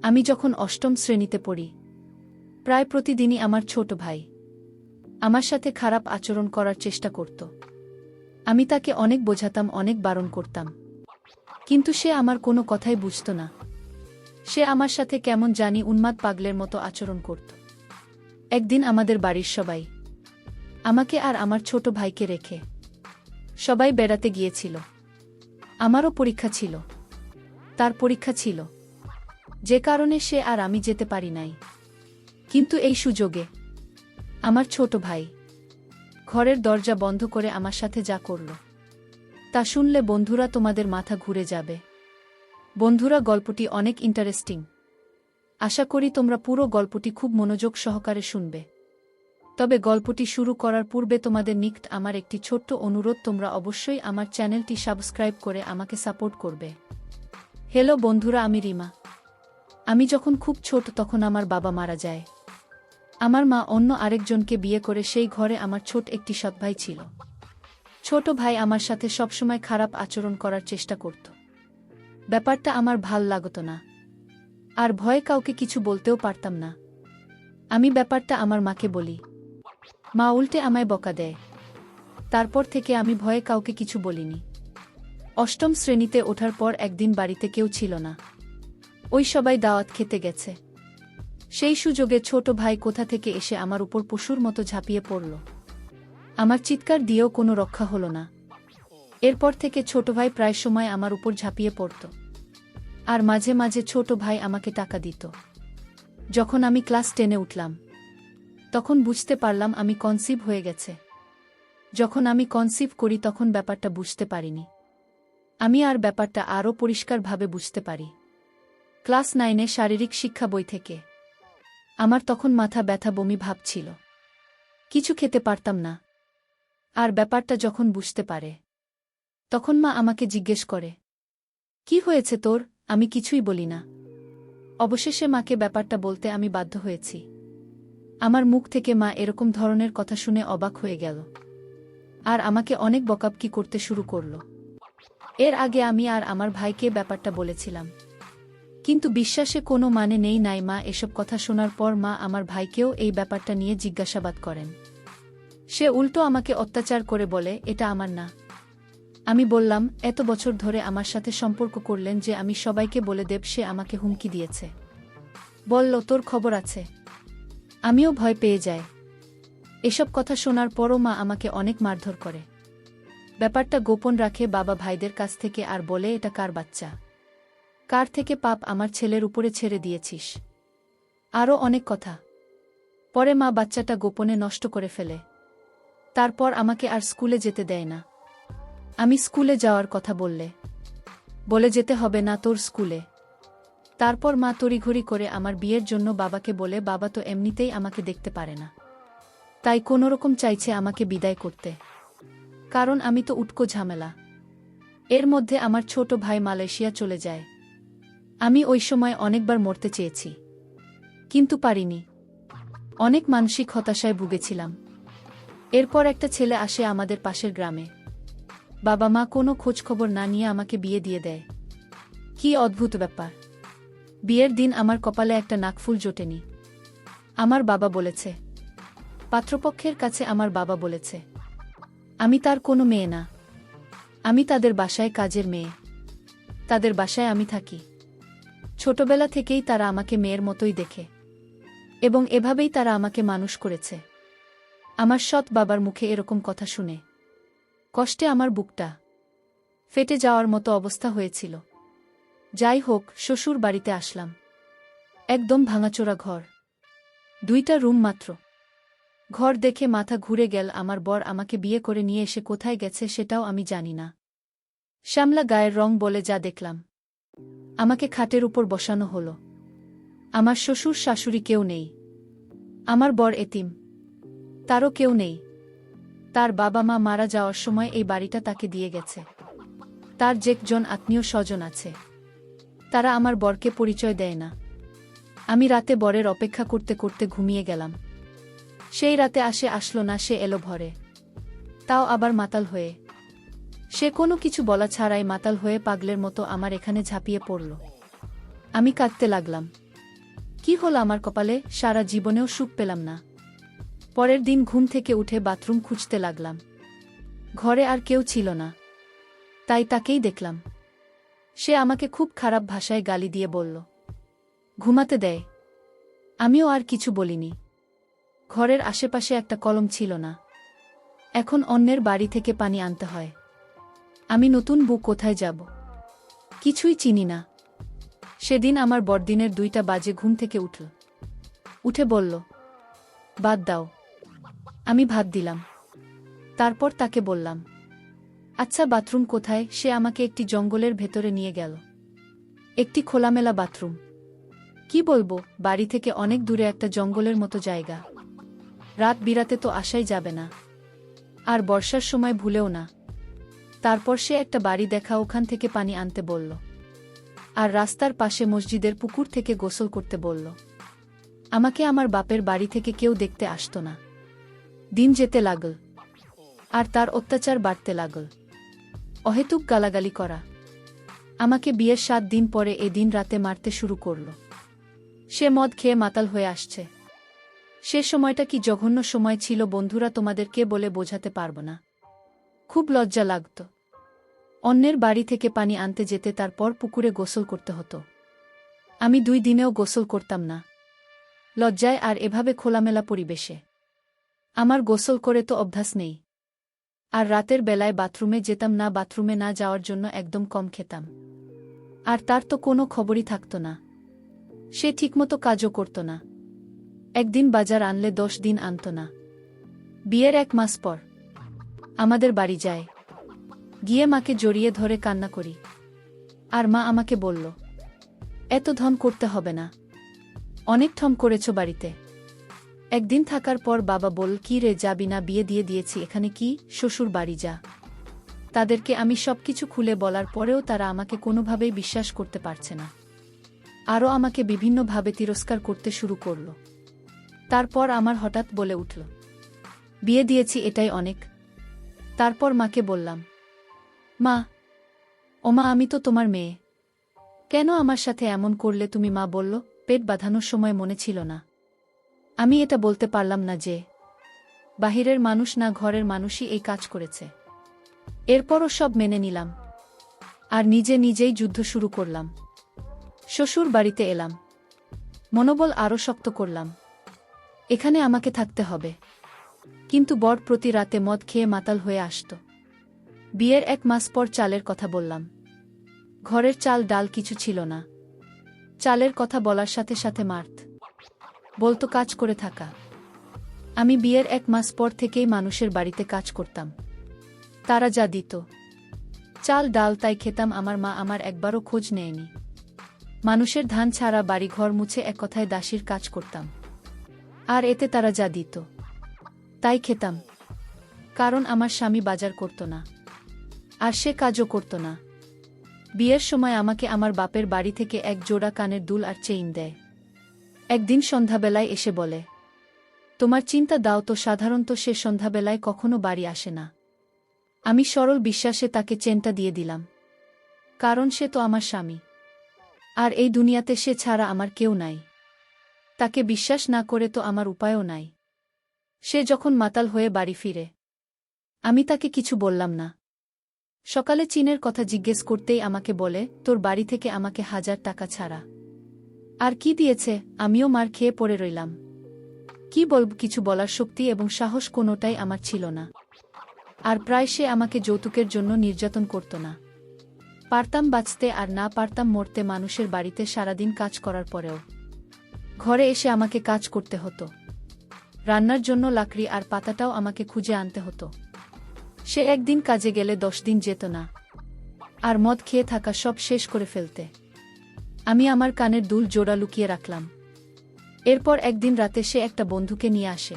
আমি যখন অষ্টম শ্রেণীতে পড়ি, প্রায় প্রতিদিনই আমার ছোট ভাই আমার সাথে খারাপ আচরণ করার চেষ্টা করত। আমি তাকে অনেক বোঝাতাম, অনেক বারণ করতাম, কিন্তু সে আমার কোনো কথাই বুঝত না। সে আমার সাথে কেমন জানি উন্মাদ পাগলের মতো আচরণ করত। একদিন আমাদের বাড়ির সবাই, আমাকে আর আমার ছোট ভাইকে রেখে সবাই বেড়াতে গিয়েছিল। আমারও পরীক্ষা ছিল, তার পরীক্ষা ছিল, যে কারণে সে আর আমি যেতে পারি নাই। কিন্তু এই সুযোগে আমার ছোট ভাই ঘরের দরজা বন্ধ করে আমার সাথে যা করল, তা শুনলে বন্ধুরা তোমাদের মাথা ঘুরে যাবে। বন্ধুরা, গল্পটি অনেক ইন্টারেস্টিং। আশা করি তোমরা পুরো গল্পটি খুব মনোযোগ সহকারে শুনবে। তবে গল্পটি শুরু করার পূর্বে তোমাদের নিকট আমার একটি ছোট্ট অনুরোধ, তোমরা অবশ্যই আমার চ্যানেলটি সাবস্ক্রাইব করে আমাকে সাপোর্ট করবে। হ্যালো বন্ধুরা, আমি রিমা। আমি যখন খুব ছোট তখন আমার বাবা মারা যায়। আমার মা অন্য আরেকজনকে বিয়ে করে সেই ঘরে আমার ছোট একটি সৎ ভাই ছিল। ছোট ভাই আমার সাথে সবসময় খারাপ আচরণ করার চেষ্টা করত। ব্যাপারটা আমার ভাল লাগত না, আর ভয়ে কাউকে কিছু বলতেও পারতাম না। আমি ব্যাপারটা আমার মাকে বলি, মা উল্টে আমায় বকা দেয়। তারপর থেকে আমি ভয়ে কাউকে কিছু বলিনি। অষ্টম শ্রেণীতে ওঠার পর একদিন বাড়িতে কেউ ছিল না, ওই সবাই দাওয়াত খেতে গেছে। সেই সুযোগে ছোট ভাই কোথা থেকে এসে আমার উপর পশুর মতো ঝাঁপিয়ে পড়ল। আমার চিৎকার দিয়েও কোনো রক্ষা হল না। এরপর থেকে ছোট ভাই প্রায় সময় আমার উপর ঝাঁপিয়ে পড়ত, আর মাঝে মাঝে ছোট ভাই আমাকে টাকা দিত। যখন আমি ক্লাস 10-এ উঠলাম, তখন বুঝতে পারলাম আমি কনসিভ হয়ে গেছে। যখন আমি কনসিভ করি তখন ব্যাপারটা বুঝতে পারিনি। আমি আর ব্যাপারটা আরও পরিষ্কারভাবে বুঝতে পারি ক্লাস 9-এ শারীরিক শিক্ষা বই থেকে। আমার তখন মাথা ব্যথা, বমি ভাব ছিল, কিছু খেতে পারতাম না। আর ব্যাপারটা যখন বুঝতে পারে, তখন মা আমাকে জিজ্ঞেস করে, কি হয়েছে তোর? আমি কিছুই বলি না। অবশেষে মাকে ব্যাপারটা বলতে আমি বাধ্য হয়েছি। আমার মুখ থেকে মা এরকম ধরনের কথা শুনে অবাক হয়ে গেল, আর আমাকে অনেক বকাবকি করতে শুরু করল। এর আগে আমি আর আমার ভাইকে ব্যাপারটা বলেছিলাম, কিন্তু বিশ্বাসে কোনো মানে নাই। মা এসব কথা শোনার পর মা আমার ভাইকেও এই ব্যাপারটা নিয়ে জিজ্ঞাসাবাদ করেন। সে উল্টো আমাকে অত্যাচার করে বলে, এটা আমার না। আমি বললাম, এত বছর ধরে আমার সাথে সম্পর্ক করলেন যে আমি সবাইকে বলে দেব সে আমাকে হুমকি দিয়েছে। বলল, তোর খবর আছে। আমিও ভয় পেয়ে যাই। এসব কথা শোনার পরও মা আমাকে অনেক মারধর করে। ব্যাপারটা গোপন রাখে বাবা ভাইদের কাছ থেকে, আর বলে, এটা কার বাচ্চা, কার থেকে পাপ আমার ছেলের উপরে ছেড়ে দিয়েছিস, আরও অনেক কথা। পরে মা বাচ্চাটা গোপনে নষ্ট করে ফেলে। তারপর আমাকে আর স্কুলে যেতে দেয় না। আমি স্কুলে যাওয়ার কথা বলে যেতে হবে না তোর স্কুলে। তারপর মা তড়িঘড়ি করে আমার বিয়ের জন্য বাবাকে বলে, বাবা তো এমনিতেই আমাকে দেখতে পারে না, তাই কোনোরকম চাইছে আমাকে বিদায় করতে, কারণ আমি তো উটকো ঝামেলা। এর মধ্যে আমার ছোট ভাই মালয়েশিয়া চলে যায়। আমি ওই সময় অনেকবার মরতে চেয়েছি, কিন্তু পারিনি। অনেক মানসিক হতাশায় ভুগেছিলাম। এরপর একটা ছেলে আসে আমাদের পাশের গ্রামে। বাবা মা কোনো খোঁজখবর না নিয়ে আমাকে বিয়ে দিয়ে দেয়। কি অদ্ভুত ব্যাপার! বিয়ের দিন আমার কপালে একটা নাকফুল জোটেনি। আমার বাবা বলেছে, পাত্রপক্ষের কাছে আমার বাবা বলেছে, আমি তার কোনো মেয়ে না, আমি তাদের বাসায় কাজের মেয়ে। তাদের বাসায় আমি থাকি। ছোটবেলা থেকেই তারা আমাকে মেয়ের মতোই দেখে, এবং এভাবেই তারা আমাকে মানুষ করেছে। আমার সৎ বাবার মুখে এরকম কথা শুনে কষ্টে আমার বুকটা ফেটে যাওয়ার মতো অবস্থা হয়েছিল। যাই হোক, শ্বশুর বাড়িতে আসলাম। একদম ভাঙাচোরা ঘর, 2টা রুম মাত্র। ঘর দেখে মাথা ঘুরে গেল। আমার বর আমাকে বিয়ে করে নিয়ে এসে কোথায় গেছে সেটাও আমি জানি না। শ্যামলা গায়ের রং বলে যা দেখলাম। আমাকে খাটের উপর বসানো হলো। আমার শ্বশুর শাশুড়ি কেউ নেই। আমার বর এতিম, তারও কেউ নেই। তার বাবা মা মারা যাওয়ার সময় এই বাড়িটা তাকে দিয়ে গেছে। তার যে জন আত্মীয় স্বজন আছে, তারা আমার বরকে পরিচয় দেয় না। আমি রাতে বরের অপেক্ষা করতে করতে ঘুমিয়ে গেলাম। সেই রাতে আসলো না। সে এলো ভরে, তাও আবার মাতাল হয়ে। সে কোনো কিছু বলা ছাড়াই মাতাল হয়ে পাগলের মতো আমার এখানে ঝাঁপিয়ে পড়ল। আমি কাঁদতে লাগলাম। কি হল আমার কপালে, সারা জীবনেও সুখ পেলাম না। পরের দিন ঘুম থেকে উঠে বাথরুম খুঁজতে লাগলাম। ঘরে আর কেউ ছিল না, তাই তাকেই দেখলাম। সে আমাকে খুব খারাপ ভাষায় গালি দিয়ে বলল, ঘুমাতে দেয়। আমিও আর কিছু বলিনি। ঘরের আশেপাশে একটা কলম ছিল না। এখন অন্যের বাড়ি থেকে পানি আনতে হয়। আমি নতুন বউ, কোথায় যাব? কিছুই চিনি না। সেদিন আমার বড়দিনের 2টা বাজে ঘুম থেকে উঠল। উঠে বলল, বাদ দাও। আমি ভাত দিলাম। তারপর তাকে বললাম, আচ্ছা বাথরুম কোথায়? সে আমাকে একটি জঙ্গলের ভেতরে নিয়ে গেল। একটি খোলামেলা বাথরুম। কি বলবো, বাড়ি থেকে অনেক দূরে একটা জঙ্গলের মতো জায়গা। রাত বিরাতে তো আসাই যাবে না, আর বর্ষার সময় ভুলেও না। তারপর সে একটা বাড়ি দেখা, ওখান থেকে পানি আনতে বলল, আর রাস্তার পাশে মসজিদের পুকুর থেকে গোসল করতে বলল। আমাকে আমার বাপের বাড়ি থেকে কেউ দেখতে আসত না। দিন যেতে লাগল, আর তার অত্যাচার বাড়তে লাগল। অহেতুক গালাগালি করা। আমাকে বিয়ের 7 দিন পরে এদিন রাতে মারতে শুরু করল। সে মদ খেয়ে মাতাল হয়ে আসছে। সে সময়টা কি জঘন্য সময় ছিল বন্ধুরা, তোমাদেরকে বলে বোঝাতে পারব না। খুব লজ্জা লাগত। অন্যের বাড়ি থেকে পানি আনতে যেতে, তারপর পুকুরে গোসল করতে হতো। আমি 2 দিনেও গোসল করতাম না, লজ্জায়। আর এভাবে খোলামেলা পরিবেশে আমার গোসল করে তো অভ্যাস নেই। আর রাতের বেলায় বাথরুমে যেতাম না। বাথরুমে না যাওয়ার জন্য একদম কম খেতাম। আর তার তো কোনো খবরই থাকত না। সে ঠিকমতো কাজও করত না। একদিন বাজার আনলে 10 দিন আনত না। বিয়ের 1 মাস পর আমাদের বাড়ি যায়। গিয়ে মাকে জড়িয়ে ধরে কান্না করি। আর মা আমাকে বলল, এত ধন করতে হবে না, অনেক ঠম করেছ বাড়িতে। একদিন থাকার পর বাবা বল, কি রে, যাবি না? বিয়ে দিয়ে দিয়েছি, এখানে কি? শ্বশুর বাড়ি যা। তাদেরকে আমি সবকিছু খুলে বলার পরেও তারা আমাকে কোনোভাবেই বিশ্বাস করতে পারছে না। আরও আমাকে বিভিন্নভাবে তিরস্কার করতে শুরু করল। তারপর আমার হঠাৎ বলে উঠল, বিয়ে দিয়েছি, এটাই অনেক। তারপর মাকে বললাম, মা, ওমা, আমি তো তোমার মেয়ে, কেন আমার সাথে এমন করলে তুমি? মা বলল, পেট বাঁধানোর সময় মনে ছিল না। আমি এটা বলতে পারলাম না যে বাহিরের মানুষ না, ঘরের মানুষই এই কাজ করেছে। এরপরও সব মেনে নিলাম, আর নিজে নিজেই যুদ্ধ শুরু করলাম। শ্বশুর বাড়িতে এলাম, মনোবল আরও শক্ত করলাম। এখানে আমাকে থাকতে হবে। কিন্তু বর প্রতি রাতে মদ খেয়ে মাতাল হয়ে আসত। বিয়ের 1 মাস পর চালের কথা বললাম। ঘরের চাল ডাল কিছু ছিল না। চালের কথা বলার সাথে সাথে মারত, বলতো কাজ করে থাকা। আমি বিয়ের 1 মাস পর থেকেই মানুষের বাড়িতে কাজ করতাম। তারা যা দিত, চাল ডাল, তাই খেতাম। আমার মা আমার একবারও খোঁজ নেয়নি। মানুষের ধান ছাড়া বাড়ি ঘর মুছে, এক কথায় দাসীর কাজ করতাম। আর এতে তারা যা দিত তাই খেতাম। কারণ আমার স্বামী বাজার করত না, আর সে কাজও করত না। বিয়ের সময় আমাকে আমার বাপের বাড়ি থেকে 1 জোড়া কানের দুল আর চেইন দেয়। একদিন সন্ধ্যাবেলায় এসে বলে, তোমার চিন্তা দাও তো। সাধারণত সে সন্ধ্যাবেলায় কখনো বাড়ি আসে না। আমি সরল বিশ্বাসে তাকে চেনটা দিয়ে দিলাম, কারণ সে তো আমার স্বামী, আর এই দুনিয়াতে সে ছাড়া আমার কেউ নাই। তাকে বিশ্বাস না করে তো আমার উপায়ও নাই। সে যখন মাতাল হয়ে বাড়ি ফিরে, আমি তাকে কিছু বললাম না। সকালে চীনের কথা জিজ্ঞেস করতেই আমাকে বলে, তোর বাড়ি থেকে আমাকে 1000 টাকা ছাড়া আর কি দিয়েছে। আমিও মার খেয়ে পড়ে রইলাম। কি বলব, কিছু বলার শক্তি এবং সাহস কোনোটাই আমার ছিল না। আর প্রায় সে আমাকে যৌতুকের জন্য নির্যাতন করত না। পারতাম বাঁচতে আর না পারতাম মরতে। মানুষের বাড়িতে সারাদিন কাজ করার পরেও ঘরে এসে আমাকে কাজ করতে হতো। রান্নার জন্য লাকড়ি আর পাতাটাও আমাকে খুঁজে আনতে হতো। সে একদিন কাজে গেলে 10 দিন যেত না, আর মদ খেয়ে থাকা সব শেষ করে ফেলতে। আমি আমার কানের দুল জোড়া লুকিয়ে রাখলাম। এরপর একদিন রাতে সে একটা বন্ধুকে নিয়ে আসে।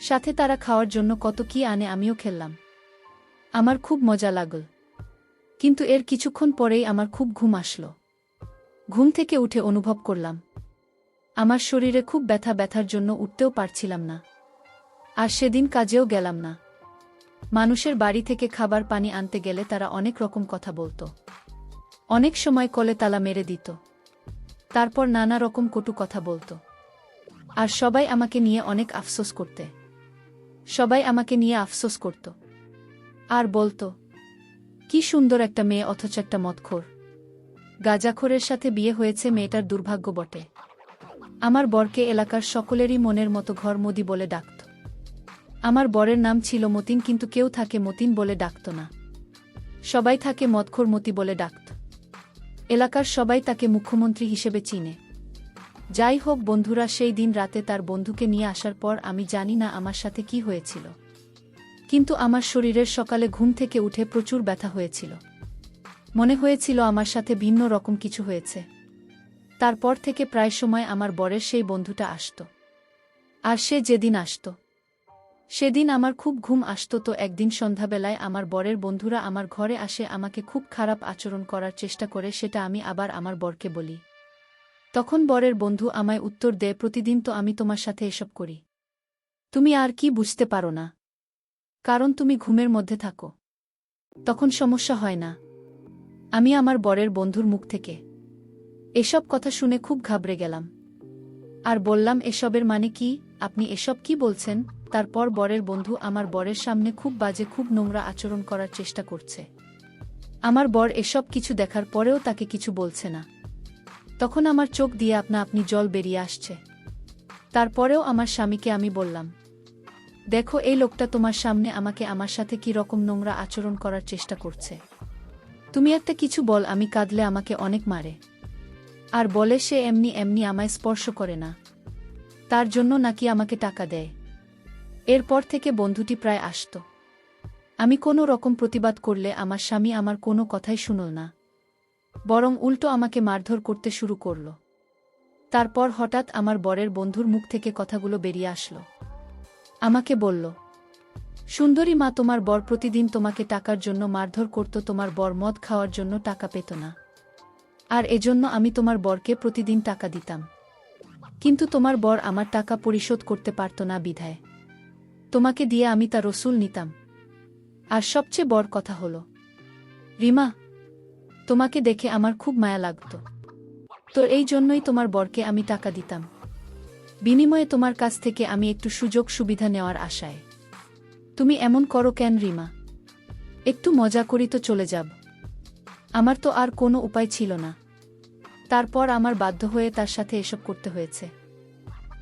সাথে তারা খাওয়ার জন্য কত কি আনে, আমিও খেললাম। আমার খুব মজা লাগল। কিন্তু এর কিছুক্ষণ পরেই আমার খুব ঘুম আসলো। ঘুম থেকে উঠে অনুভব করলাম আমার শরীরে খুব ব্যথা। ব্যথার জন্য উঠতেও পারছিলাম না। আর সেদিন কাজেও গেলাম না। মানুষের বাড়ি থেকে খাবার পানি আনতে গেলে তারা অনেক রকম কথা বলতো। অনেক সময় কলে তালা মেরে দিত। তারপর নানা রকম কটু কথা বলতো। আর সবাই আমাকে নিয়ে অনেক আফসোস করতে। সবাই আমাকে নিয়ে আফসোস করত। আর বলতো, কি সুন্দর একটা মেয়ে, অথচ একটা মদখোর গাঁজাখোরের সাথে বিয়ে হয়েছে, মেয়েটার দুর্ভাগ্য বটে। আমার বরকে এলাকার সকলেরই মনের মতো ঘরমদি বলে ডাকত। আমার বরের নাম ছিল মতিন, কিন্তু কেউ তাকে মতিন বলে ডাকত না। সবাই তাকে মদখোর মতি বলে ডাকত। এলাকার সবাই তাকে মুখ্যমন্ত্রী হিসেবে চিনে। যাই হোক বন্ধুরা, সেই দিন রাতে তার বন্ধুকে নিয়ে আসার পর আমি জানি না আমার সাথে কি হয়েছিল, কিন্তু আমার শরীরের সকালে ঘুম থেকে উঠে প্রচুর ব্যথা হয়েছিল। মনে হয়েছিল আমার সাথে ভিন্ন রকম কিছু হয়েছে। তারপর থেকে প্রায় সময় আমার বরের সেই বন্ধুটা আসত। আর সে যেদিন আসত সেদিন আমার খুব ঘুম আসত। তো একদিন সন্ধ্যাবেলায় আমার বরের বন্ধুরা আমার ঘরে আসে, আমাকে খুব খারাপ আচরণ করার চেষ্টা করে। সেটা আমি আবার আমার বরকে বলি। তখন বরের বন্ধু আমায় উত্তর দেয়, প্রতিদিন তো আমি তোমার সাথে এসব করি, তুমি আর কি বুঝতে পারো না? কারণ তুমি ঘুমের মধ্যে থাকো, তখন সমস্যা হয় না। আমি আমার বরের বন্ধুর মুখ থেকে এসব কথা শুনে খুব ঘাবড়ে গেলাম। আর বললাম, এসবের মানে কি? আপনি এসব কি বলছেন? তারপর বরের বন্ধু আমার বরের সামনে খুব বাজে, খুব নোংরা আচরণ করার চেষ্টা করছে। আমার বর এসব কিছু দেখার পরেও তাকে কিছু বলছে না। তখন আমার চোখ দিয়ে আপনা আপনি জল বেরিয়ে আসছে। তারপরেও আমার স্বামীকে আমি বললাম, দেখো, এই লোকটা তোমার সামনে আমাকে আমার সাথে কি রকম নোংরা আচরণ করার চেষ্টা করছে। তুমি একটা কিছু বল। আমি কাঁদলে আমাকে অনেক মারে। আর বলে সে এমনি এমনি আমায় স্পর্শ করে না, তার জন্য নাকি আমাকে টাকা দেয়। এরপর থেকে বন্ধুটি প্রায় আসত। আমি কোনো রকম প্রতিবাদ করলে আমার স্বামী আমার কোনো কথাই শুনল না, বরং উল্টো আমাকে মারধর করতে শুরু করল। তারপর হঠাৎ আমার বরের বন্ধুর মুখ থেকে কথাগুলো বেরিয়ে আসলো। আমাকে বলল, সুন্দরী মা, তোমার বর প্রতিদিন তোমাকে টাকার জন্য মারধর করত। তোমার বর মদ খাওয়ার জন্য টাকা পেত না, আর এজন্য আমি তোমার বরকে প্রতিদিন টাকা দিতাম। কিন্তু তোমার বর আমার টাকা পরিশোধ করতে পারত না, বিধায় তোমাকে দিয়ে আমি তার রসুল নিতাম। আর সবচেয়ে বড় কথা হলো, রিমা, তোমাকে দেখে আমার খুব মায়া লাগত। তো এই জন্যই তোমার বরকে আমি টাকা দিতাম, বিনিময়ে তোমার কাছ থেকে আমি একটু সুযোগ সুবিধা নেওয়ার আশায়। তুমি এমন করো কেন রিমা? একটু মজা করি তো চলে যাব। আমার তো আর কোনো উপায় ছিল না। তারপর আমার বাধ্য হয়ে তার সাথে এসব করতে হয়েছে।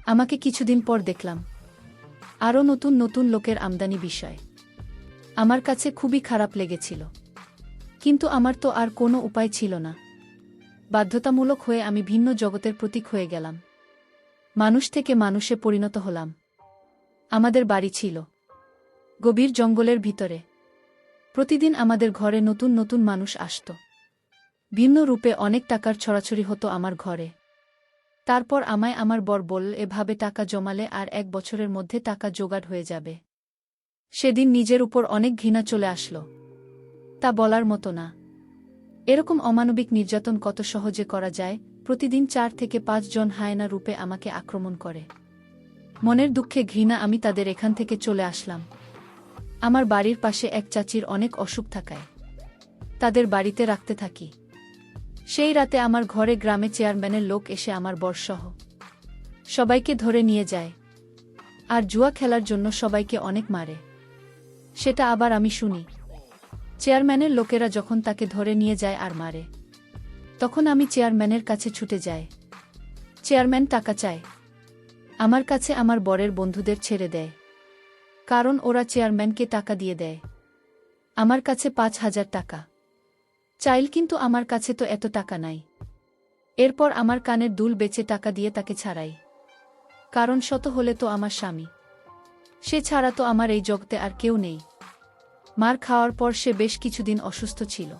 আমাকে কিছুদিন পর দেখলাম আরও নতুন নতুন লোকের আমদানি বিষয়। আমার কাছে খুবই খারাপ লেগেছিল, কিন্তু আমার তো আর কোনো উপায় ছিল না। বাধ্যতামূলক হয়ে আমি ভিন্ন জগতের প্রতীক হয়ে গেলাম। মানুষ থেকে মানুষে পরিণত হলাম। আমাদের বাড়ি ছিল গভীর জঙ্গলের ভিতরে। প্রতিদিন আমাদের ঘরে নতুন নতুন মানুষ আসত। ভিন্ন রূপে অনেক টাকার ছড়াছড়ি হতো আমার ঘরে। তারপর আমায় আমার বর বলল, এভাবে টাকা জমালে আর 1 বছরের মধ্যে টাকা জোগাড় হয়ে যাবে। সেদিন নিজের উপর অনেক ঘৃণা চলে আসলো, তা বলার মতো না। এরকম অমানবিক নির্যাতন কত সহজে করা যায়। প্রতিদিন 4 থেকে 5 জন হায়না রূপে আমাকে আক্রমণ করে। মনের দুঃখে ঘৃণা আমি তাদের এখান থেকে চলে আসলাম। আমার বাড়ির পাশে এক চাচির অনেক অসুখ থাকায় তাদের বাড়িতে রাখতে থাকি। সেই রাতে আমার ঘরে গ্রামে চেয়ারম্যানের লোক এসে আমার বরসহ সবাইকে ধরে নিয়ে যায়, আর জুয়া খেলার জন্য সবাইকে অনেক মারে। সেটা আবার আমি শুনি। চেয়ারম্যানের লোকেরা যখন তাকে ধরে নিয়ে যায় আর মারে, তখন আমি চেয়ারম্যানের কাছে ছুটে যাই। চেয়ারম্যান টাকা চায় আমার কাছে। আমার বরের বন্ধুদের ছেড়ে দেয়, কারণ ওরা চেয়ারম্যানকে টাকা দিয়ে দেয়। আমার কাছে 5,000 টাকা চাইল, কিন্তু আমার কাছে তো এত টাকা নাই। এরপর আমার কানের দুল বেচে টাকা দিয়ে তাকে ছাড়াই, কারণ শত হলে তো আমার স্বামী, সে ছাড়া তো আমার এই জগতে আর কেউ নেই। মার খাওয়ার পর সে বেশ কিছুদিন অসুস্থ ছিল।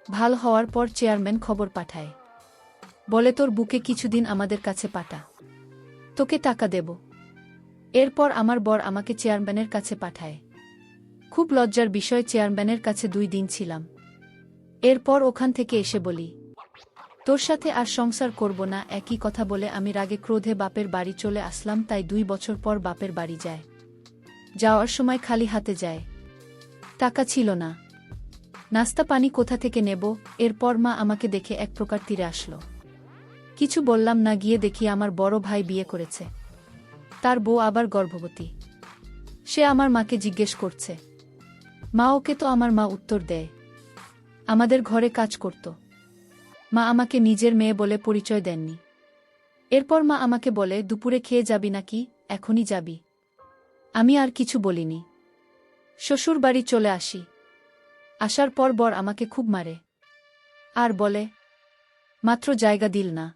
ভাল হওয়ার পর চেয়ারম্যান খবর পাঠায়, বলে তোর বুকে কিছুদিন আমাদের কাছে পাঠা, তোকে টাকা দেব। এরপর আমার বর আমাকে চেয়ারম্যানের কাছে পাঠায়। খুব লজ্জার বিষয়, চেয়ারম্যানের কাছে 2 দিন ছিলাম। এরপর ওখান থেকে এসে বলি, তোর সাথে আর সংসার করব না। একই কথা বলে আমি রাগে ক্রোধে বাপের বাড়ি চলে আসলাম। তাই 2 বছর পর বাপের বাড়ি যায়। যাওয়ার সময় খালি হাতে যায়, টাকা ছিল না। নাস্তা পানি কোথা থেকে নেব? এরপর মা আমাকে দেখে এক প্রকার তীরে আসলো। কিছু বললাম না, গিয়ে দেখি আমার বড় ভাই বিয়ে করেছে। তার বউ আবার গর্ভবতী। সে আমার মাকে জিজ্ঞেস করছে। মা ওকে তো আমার মা উত্তর দেয়, আমাদের ঘরে কাজ করত। মা আমাকে নিজের মেয়ে বলে পরিচয় দেননি। এরপর মা আমাকে বলে, দুপুরে খেয়ে যাবি নাকি, এখনই যাবি? আমি আর কিছু বলিনি। শ্বশুর বাড়ি চলে আসি। আসার পর বর আমাকে খুব মারে আর বলে, মাত্র জায়গা দিল না,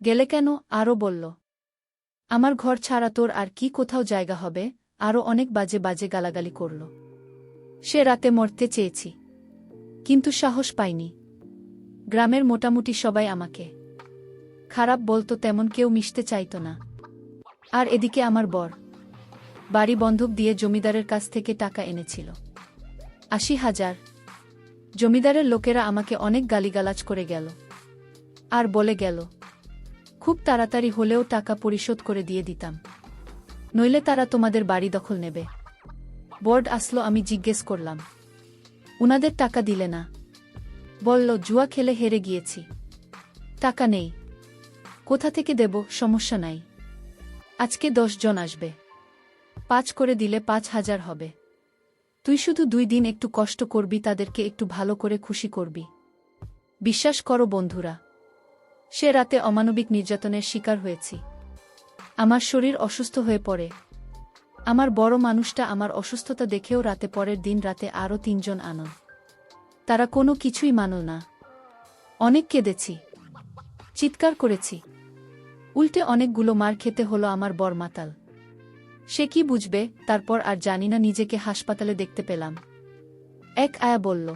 গেলে কেন? আরও বলল, আমার ঘর ছাড়া তোর আর কি কোথাও জায়গা হবে? আরও অনেক বাজে বাজে গালাগালি করল। সে রাতে মরতে চেয়েছি, কিন্তু সাহস পাইনি। গ্রামের মোটামুটি সবাই আমাকে খারাপ বলতো, তেমন কেউ মিশতে চাইত না। আর এদিকে আমার বর বাড়ি বন্ধক দিয়ে জমিদারের কাছ থেকে টাকা এনেছিল ৮০,০০০। জমিদারের লোকেরা আমাকে অনেক গালিগালাজ করে গেল আর বলে গেল, খুব তাড়াতাড়ি হলেও টাকা পরিশোধ করে দিয়ে দিতাম, নইলে তারা তোমাদের বাড়ি দখল নেবে। বোর্ড আসলো, আমি জিজ্ঞেস করলাম, উনাদের টাকা দিলে না? বলল, জুয়া খেলে হেরে গিয়েছি, টাকা নেই। কোথা থেকে দেব? সমস্যা নাই, আজকে ১০ জন আসবে, ৫ করে দিলে ৫,০০০ হবে। তুই শুধু ২ দিন একটু কষ্ট করবি, তাদেরকে একটু ভালো করে খুশি করবি। বিশ্বাস করো বন্ধুরা, সে রাতে অমানবিক নির্যাতনের শিকার হয়েছি। আমার শরীর অসুস্থ হয়ে পড়ে। আমার বড় মানুষটা আমার অসুস্থতা দেখেও রাতে, পরের দিন রাতে আরও ৩ জন আনল। তারা কোনো কিছুই মানল না। অনেক কেঁদেছি, চিৎকার করেছি, উল্টে অনেকগুলো মার খেতে হলো। আমার বর মাতাল, সে কি বুঝবে? তারপর আর জানি না, নিজেকে হাসপাতালে দেখতে পেলাম। এক আয়া বলল,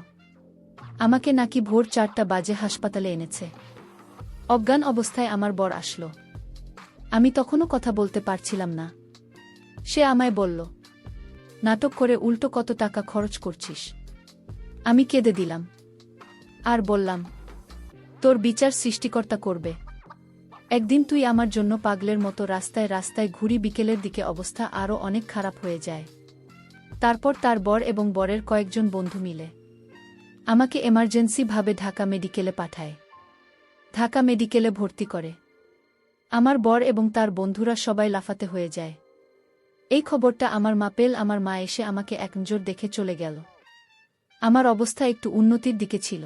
আমাকে নাকি ভোর ৪টা বাজে হাসপাতালে এনেছে। অজ্ঞান অবস্থায় আমার বর আসলো। আমি তখনও কথা বলতে পারছিলাম না। সে আমায় বলল, নাটক করে উল্টো কত টাকা খরচ করছিস। আমি কেঁদে দিলাম আর বললাম, তোর বিচার সৃষ্টিকর্তা করবে। একদিন তুই আমার জন্য পাগলের মতো রাস্তায় রাস্তায় ঘুরি। বিকেলের দিকে অবস্থা আরও অনেক খারাপ হয়ে যায়। তারপর তার বর এবং বরের কয়েকজন বন্ধু মিলে আমাকে এমার্জেন্সি ভাবে ঢাকা মেডিকেলে পাঠায়। ঢাকা মেডিকেলে ভর্তি করে। আমার বর এবং তার বন্ধুরা সবাই লাফাতে হয়ে যায়। এই খবরটা আমার মা পেল। আমার মা এসে আমাকে একনজর দেখে চলে গেল। আমার অবস্থা একটু উন্নতির দিকে ছিল।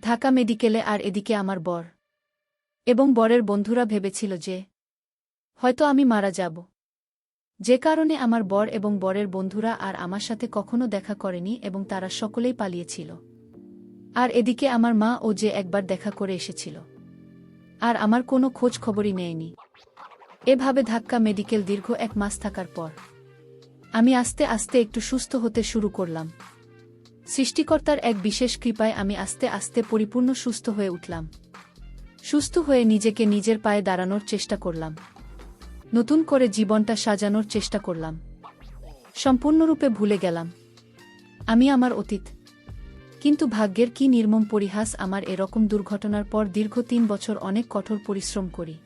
ঢাকা মেডিকেলে আর এদিকে আমার বর এবং বরের বন্ধুরা ভেবেছিল যে হয়তো আমি মারা যাব, যে কারণে আমার বর এবং বরের বন্ধুরা আর আমার সাথে কখনো দেখা করেনি এবং তারা সকলেই পালিয়েছিল। আর এদিকে আমার মা ও যে একবার দেখা করে এসেছিল আর আমার কোনো খোঁজ খবরই নেয়নি। এভাবে ঢাকা মেডিকেল দীর্ঘ ১ মাস থাকার পর আমি আস্তে আস্তে একটু সুস্থ হতে শুরু করলাম। সৃষ্টিকর্তার এক বিশেষ কৃপায় আমি আস্তে আস্তে পরিপূর্ণ সুস্থ হয়ে উঠলাম। সুস্থ হয়ে নিজেকে নিজের পায়ে দাঁড়ানোর চেষ্টা করলাম। নতুন করে জীবনটা সাজানোর চেষ্টা করলাম। সম্পূর্ণরূপে ভুলে গেলাম আমি আমার অতীত। কিন্তু ভাগ্যের কি নির্মম পরিহাস, আমার এরকম দুর্ঘটনার পর দীর্ঘ ৩ বছর অনেক কঠোর পরিশ্রম করি।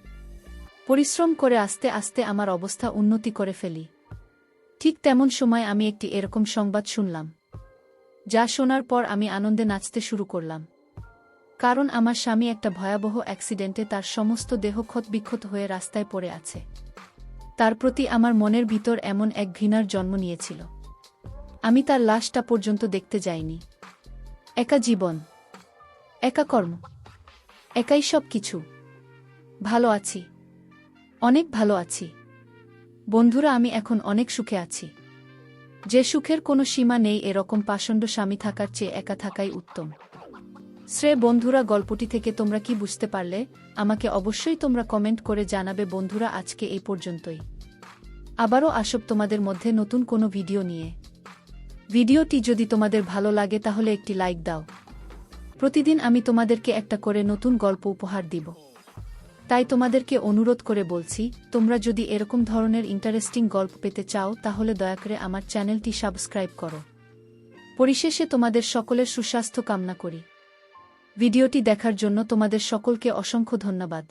পরিশ্রম করে আস্তে আস্তে আমার অবস্থা উন্নতি করে ফেলি। ঠিক তেমন সময় আমি একটি এরকম সংবাদ শুনলাম, যা শোনার পর আমি আনন্দে নাচতে শুরু করলাম। কারণ আমার স্বামী একটা ভয়াবহ অ্যাক্সিডেন্টে তার সমস্ত দেহ ক্ষতবিক্ষত হয়ে রাস্তায় পড়ে আছে। তার প্রতি আমার মনের ভিতর এমন এক ঘৃণার জন্ম নিয়েছিল। আমি তার লাশটা পর্যন্ত দেখতে যাইনি। একা জীবন, একা কর্ম, একাই সব কিছু। ভালো আছি, অনেক ভালো আছি বন্ধুরা। আমি এখন অনেক সুখে আছি, যে সুখের কোনো সীমা নেই। এরকম পাষণ্ড স্বামী থাকার চেয়ে একা থাকাই উত্তম। বন্ধুরা, গল্পটি থেকে তোমরা কি বুঝতে পারলে আমাকে অবশ্যই তোমরা কমেন্ট করে জানাবে। বন্ধুরা, আজকে এই পর্যন্তই। আবারও আসব তোমাদের মধ্যে নতুন কোনো ভিডিও নিয়ে। ভিডিওটি যদি তোমাদের ভালো লাগে তাহলে একটি লাইক দাও। প্রতিদিন আমি তোমাদেরকে একটা করে নতুন গল্প উপহার দিব। তাই তোমাদেরকে অনুরোধ করে বলছি, তোমরা যদি এরকম ধরনের ইন্টারেস্টিং গল্প পেতে চাও তাহলে দয়া করে আমার চ্যানেলটি সাবস্ক্রাইব করো। পরিশেষে তোমাদের সকলের সুস্বাস্থ্য কামনা করি। ভিডিওটি দেখার জন্য তোমাদের সকলকে অসংখ্য ধন্যবাদ।